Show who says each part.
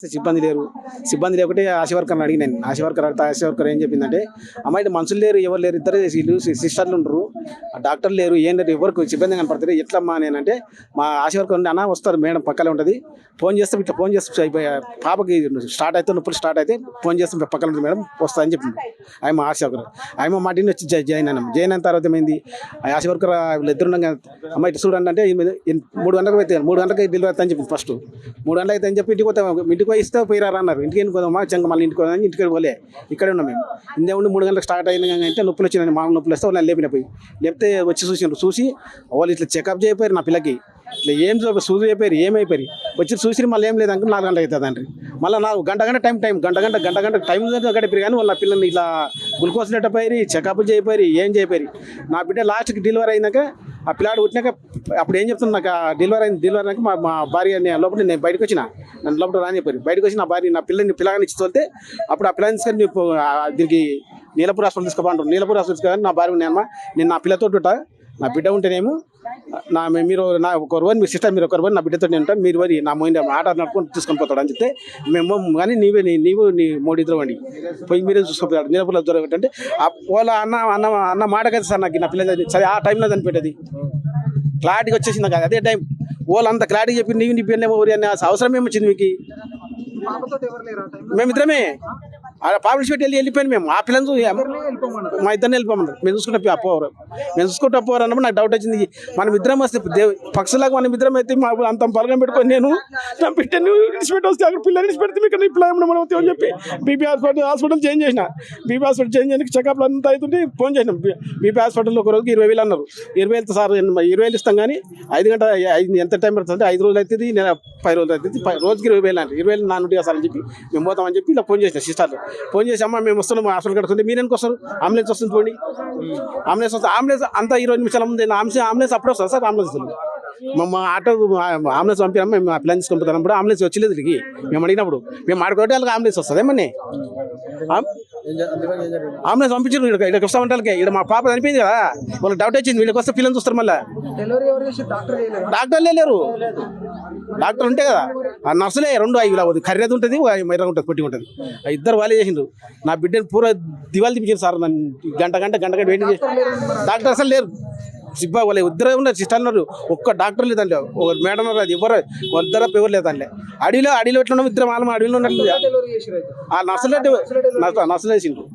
Speaker 1: సిబ్బంది లేకుంటే ఆశా వర్కర్ని అడిగినాను. ఆశా వర్కర్ అడిగితే ఆశా వర్కర్ ఏం చెప్పిందంటే, అమ్మాయి మనుషులు లేరు, ఎవరు లేరు, ఇద్దరు వీళ్ళు సిస్టర్లు ఉండరు, డాక్టర్లు లేరు, ఏం లేదు, ఎవరికి సిబ్బంది కనపడతారు, ఎట్లమ్మా నేనంటే మా ఆశా వర్కర్ ఉండి అన్న వస్తారు మేడం పక్కనే ఉంటుంది, ఫోన్ చేస్తే ఇట్లా ఫోన్ చేస్తే పాపకి స్టార్ట్ అయితే నొప్పులు స్టార్ట్ అయితే ఫోన్ చేస్తే పక్కన ఉంటుంది మేడం వస్తా అని చెప్పింది. ఆయన మా ఆశా వర్కర్. ఆయన మా టీని వచ్చి జాయిన్ అయిన తర్వాత ఏమైంది, ఆశా వర్కర్ వీళ్ళిద్దరు అమ్మాయి ఇటు చూడండి అంటే 3 గంటలకు అయితే 3 గంటలకు డెలివరీ అవుతా అని చెప్పింది. ఫస్ట్ 3 గంటలకు అయితే అని చెప్పి ఇంటికి పోయి ఇస్తే పోయిరారు అన్నారు. ఇంటికి పోదామా చెంగ మళ్ళీ ఇంటికి పోలే, ఇక్కడే ఉన్నాం మేము. ఇందే ఉండి 3 గంటలకు స్టార్ట్ అయినా అంటే నొప్పులు వచ్చినాయి, మామూలు నొప్పులు వస్తే వాళ్ళు లేపితే వచ్చి చూసి వాళ్ళు ఇట్లా చెకప్ చేయపోయారు నా పిల్లకి, ఇట్లా ఏం సూది అయిపోయారు, ఏమైపోయి వచ్చి చూసి మళ్ళీ ఏం లేదు అనుకుని 4 గంటలు అవుతుంది అండి. మళ్ళీ నాకు గంట గంట టైం గడిపారు, కానీ వాళ్ళ పిల్లల్ని ఇట్లా గ్లూకోజ్ నెట్టపోయి చెకప్ చేయపోయి ఏం చేయపోయి. నా బిడ్డ లాస్ట్కి డెలివరీ అయినాక ఆ పిల్లాడు పుట్టినాక అప్పుడు ఏం చెప్తున్నా, నాకు డెలివరీ అయినాక మా భార్య లోపల నేను బయటకు వచ్చిన, నన్ను లోపల రాని చెప్పారు. బయటకు వచ్చి నా భార్య నా పిల్లగాని ఇచ్చి తోలితే అప్పుడు ఆ పిల్లని తీసుకొని దీనికి నీలపూర్ హాస్పిటల్ తీసుకోమంటారు. నీలపూర్ హాస్పిటల్ తీసుకొని నా భార్య నేను నా పిల్లతో నా బిడ్డ ఉంటేనేమో మీరు నా ఒక రోజు మీ సిస్టర్ మీరు ఒక రోజు నా బిడ్డతో ఉంటాను, మీరు వరి నా మొయిన ఆట నడుపుకొని తీసుకొని పోతాడు అని చెప్తే మేము కానీ నీవు నీ మోడిద్దరు అండి పోయి మీరే చూసుకోపోతాడు. నీలపూర్లో దొరకటంటే వాళ్ళ అన్న మాట కదా సార్, నాకు నా పిల్ల సరే ఆ టైంలో చనిపెట్టేది క్లారిటీగా వచ్చేసింది కదా, అదే టైం వాళ్ళు అంత క్లారిటీ చెప్పి నీ పిల్లలేమో ఊరి అనే అవసరం ఏమొచ్చింది మీకు? మేమిద్దరమే పాపలు పెట్టి వెళ్ళిపోయాను మేము. ఆ పిల్లలు మా ఇద్దరిని వెళ్ళిపోమన్నారు. మేము చూసుకుంటే అపోవరు అన్నప్పుడు నాకు డౌట్ వచ్చింది, మనం ఇద్దరం వస్తే పక్షులాగా మనం ఇద్దరం అయితే మా అంత బలగం పెట్టుకొని నేను నా బిడ్డను విడిచిపెట్టి వస్తే అక్కడ పిల్లలు విడిచిపెడితే మీకు ఇప్పుడు ఏమన్నా అని చెప్పి బీపీ హాస్పిటల్ చేంజ్ చేసిన. బీపీ హాస్పిటల్ చేంజ్ చేయడానికి చెకప్లు అంతా అవుతుంటే ఫోన్ చేసినాం. బీపీ హాస్పిటల్లో ఒక రోజుకి 20,000 అన్నారు. 20,000 సార్ 20,000 ఇస్తాం, కానీ 5 గంట ఎంత టైం పడుతుంది, 5 రోజులు అవుతుంది, 10 రోజులు అవుతుంది, రోజుకి 20,000 అంటే 20,000 నా నుండి సార్ అని చెప్పి మేము పోతామని చెప్పి ఇలా ఫోన్ చేసిన సిస్టర్లు. ఫోన్ చేసి అమ్మ మేము వస్తున్నాం హాస్పిటల్ కడుతుంది, మీరు ఎందుకు వస్తారు, అంబులెన్స్ వస్తుంది పోండి, అంబులెన్స్ వస్తుంది. అంబులెన్స్ అంతా 20 నిమిషాల ముందు అంబులెన్స్ అప్పుడు వస్తుంది సార్. అంబులెన్స్ మా ఆటో అంబులెన్స్ పంపినాము, మేము ఆ ప్లాన్ తీసుకొని పోతాం. అంబులెన్స్ వచ్చలేదు ఇక్కడికి మేము అడిగినప్పుడు, మేము ఆడుకోవటే వాళ్ళకి అంబులెన్స్ వస్తుంది ఏమన్నా అంబులెన్స్ పంపించారు. ఇక్కడ వస్తామంటే ఇక్కడ మా పాప చనిపోయింది కదా, వాళ్ళకి డౌట్ వచ్చింది, వీళ్ళకి వస్తే పిల్లలు చూస్తారు. మళ్ళీ డాక్టర్లే లేరు, డాక్టర్ ఉంటే కదా ఆ నర్సులే 2 ఇలా ఖరీదు ఉంటుంది, మైరా ఉంటుంది, పొట్టి ఉంటుంది. ఇద్దరు వాళ్ళే చేసిండ్రు. నా బిడ్డను పూరా దివాళి తిప్పించారు సార్. నన్ను గంట వెయిటింగ్ చేసి డాక్టర్ అసలు లేరు. సిబ్బా వాళ్ళు ఇద్దరే ఉన్నారు, సిస్టర్ ఉన్నారు, ఒక్క డాక్టర్ లేదండి, ఒక మేడం అది ఎవరు ఎవరు లేదండి. అడవిలో ఎట్లా ఇద్దరు వాళ్ళ అడవిలో ఉన్నట్టు ఆ నర్సులు వేసిండ్రు.